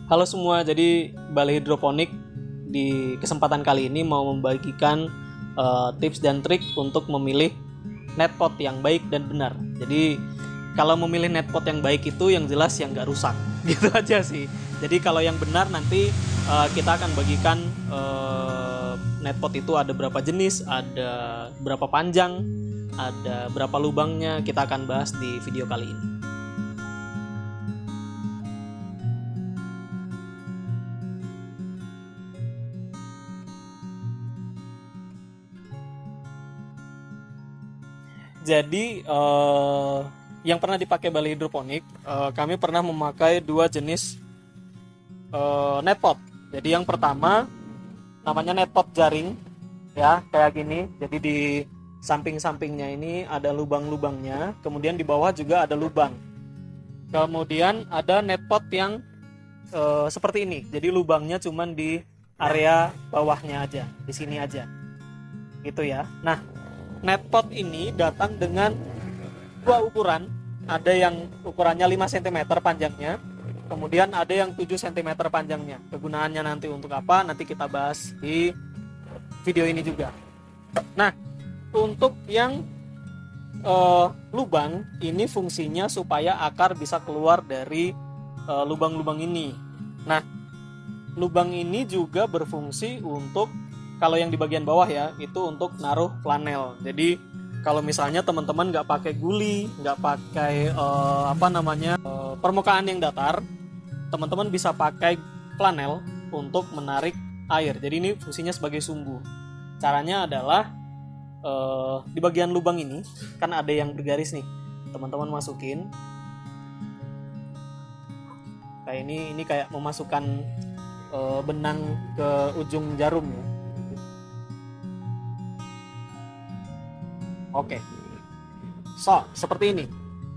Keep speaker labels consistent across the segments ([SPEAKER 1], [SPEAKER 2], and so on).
[SPEAKER 1] Halo semua, jadi Balai Hidroponik di kesempatan kali ini mau membagikan tips dan trik untuk memilih netpot yang baik dan benar. Jadi kalau memilih netpot yang baik itu yang jelas yang nggak rusak, gitu aja sih. Jadi kalau yang benar nanti kita akan bagikan netpot itu ada berapa jenis, ada berapa panjang, ada berapa lubangnya, kita akan bahas di video kali ini. Jadi yang pernah dipakai Balai Hidroponik, kami pernah memakai dua jenis netpot. Jadi yang pertama namanya netpot jaring, ya kayak gini. Jadi di samping-sampingnya ini ada lubang-lubangnya, kemudian di bawah juga ada lubang. Kemudian ada netpot yang seperti ini. Jadi lubangnya cuman di area bawahnya aja, di sini aja, gitu ya. Nah, netpot ini datang dengan dua ukuran. Ada yang ukurannya 5 cm panjangnya, kemudian ada yang 7 cm panjangnya. Kegunaannya nanti untuk apa? Nanti kita bahas di video ini juga. Nah, untuk yang lubang ini fungsinya supaya akar bisa keluar dari lubang-lubang ini. Nah, lubang ini juga berfungsi untuk, kalau yang di bagian bawah ya, itu untuk naruh flanel. Jadi kalau misalnya teman-teman nggak pakai guli, nggak pakai permukaan yang datar, teman-teman bisa pakai flanel untuk menarik air. Jadi ini fungsinya sebagai sumbu. Caranya adalah di bagian lubang ini kan ada yang bergaris nih, teman-teman masukin kayak ini kayak memasukkan benang ke ujung jarum ya. Oke, seperti ini.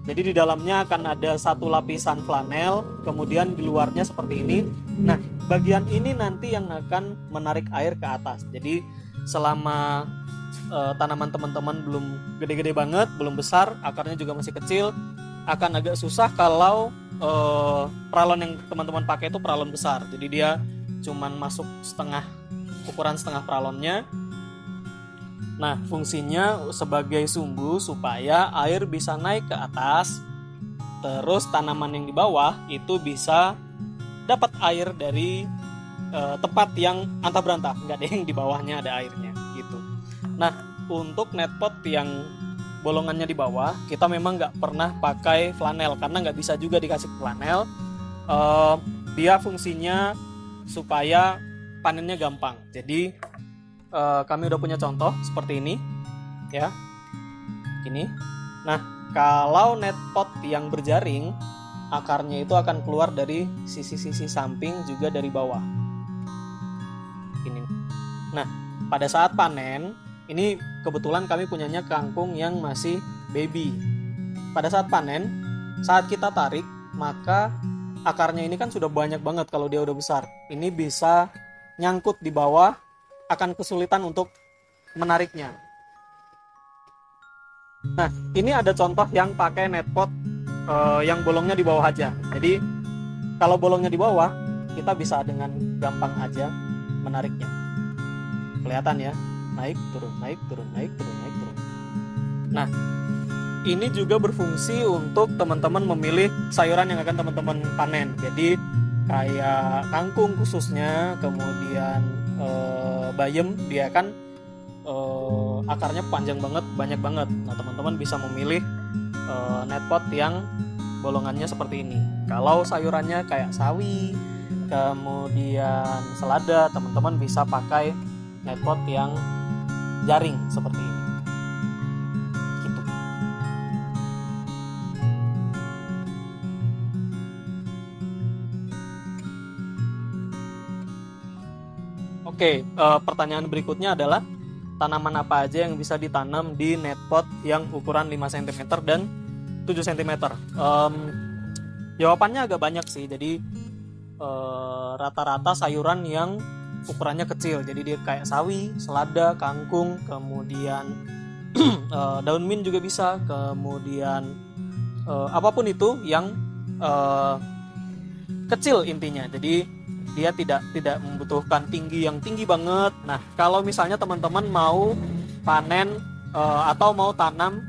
[SPEAKER 1] Jadi di dalamnya akan ada satu lapisan flanel, kemudian di luarnya seperti ini. Nah, bagian ini nanti yang akan menarik air ke atas. Jadi selama tanaman teman-teman belum gede-gede banget, belum besar, akarnya juga masih kecil, akan agak susah kalau pralon yang teman-teman pakai itu pralon besar. Jadi dia cuman masuk ukuran setengah pralonnya. Nah, fungsinya sebagai sumbu supaya air bisa naik ke atas, terus tanaman yang di bawah itu bisa dapat air dari tempat yang antah berantah, nggak ada yang di bawahnya ada airnya gitu. Nah, untuk netpot yang bolongannya di bawah, kita memang nggak pernah pakai flanel karena nggak bisa juga dikasih flanel. Dia fungsinya supaya panennya gampang. Jadi kami udah punya contoh seperti ini ya, gini. Nah, kalau netpot yang berjaring, akarnya itu akan keluar dari sisi-sisi samping juga dari bawah ini. Nah, pada saat panen ini kebetulan kami punyanya kangkung yang masih baby. Pada saat panen, saat kita tarik, maka akarnya ini kan sudah banyak banget. Kalau dia udah besar, ini bisa nyangkut di bawah, akan kesulitan untuk menariknya. Nah, ini ada contoh yang pakai netpot yang bolongnya di bawah aja. Jadi kalau bolongnya di bawah, kita bisa dengan gampang aja menariknya. Kelihatan ya, naik turun, naik turun, naik turun, naik turun. Nah, ini juga berfungsi untuk teman-teman memilih sayuran yang akan teman-teman panen. Jadi kayak kangkung khususnya, kemudian bayam, dia kan akarnya panjang banget, banyak banget. Nah, teman-teman bisa memilih netpot yang bolongannya seperti ini. Kalau sayurannya kayak sawi, kemudian selada, teman-teman bisa pakai netpot yang jaring seperti ini. Gitu. Oke, pertanyaan berikutnya adalah tanaman apa aja yang bisa ditanam di netpot yang ukuran 5 cm dan 7 cm? Jawabannya agak banyak sih. Jadi rata-rata sayuran yang ukurannya kecil. Jadi dia kayak sawi, selada, kangkung, kemudian daun mint juga bisa, kemudian apapun itu yang kecil intinya. Jadi dia tidak membutuhkan yang tinggi banget. Nah, kalau misalnya teman-teman mau panen atau mau tanam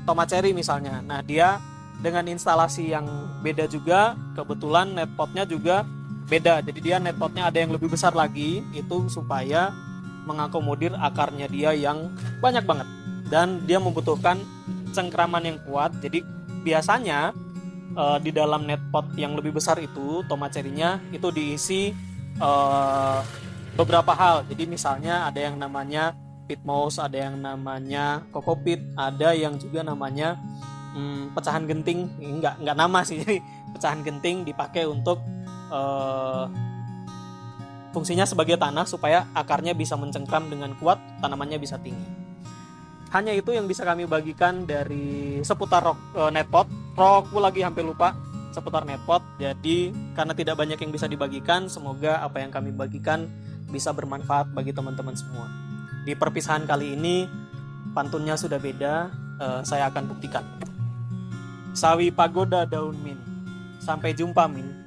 [SPEAKER 1] tomat cherry misalnya, nah dia dengan instalasi yang beda juga, kebetulan netpotnya juga beda. Jadi dia netpotnya ada yang lebih besar lagi, itu supaya mengakomodir akarnya dia yang banyak banget, dan dia membutuhkan cengkraman yang kuat. Jadi biasanya di dalam netpot yang lebih besar itu tomat cherry-nya itu diisi beberapa hal. Jadi misalnya ada yang namanya pit moss, ada yang namanya kokopit, ada yang juga namanya pecahan genting. Enggak nama sih, jadi pecahan genting dipakai untuk fungsinya sebagai tanah supaya akarnya bisa mencengkram dengan kuat, tanamannya bisa tinggi. Hanya itu yang bisa kami bagikan dari seputar netpot. Aku lagi hampir lupa seputar netpot. Jadi karena tidak banyak yang bisa dibagikan, semoga apa yang kami bagikan bisa bermanfaat bagi teman-teman semua. Di perpisahan kali ini pantunnya sudah beda, saya akan buktikan. Sawi pagoda daun min. Sampai jumpa min.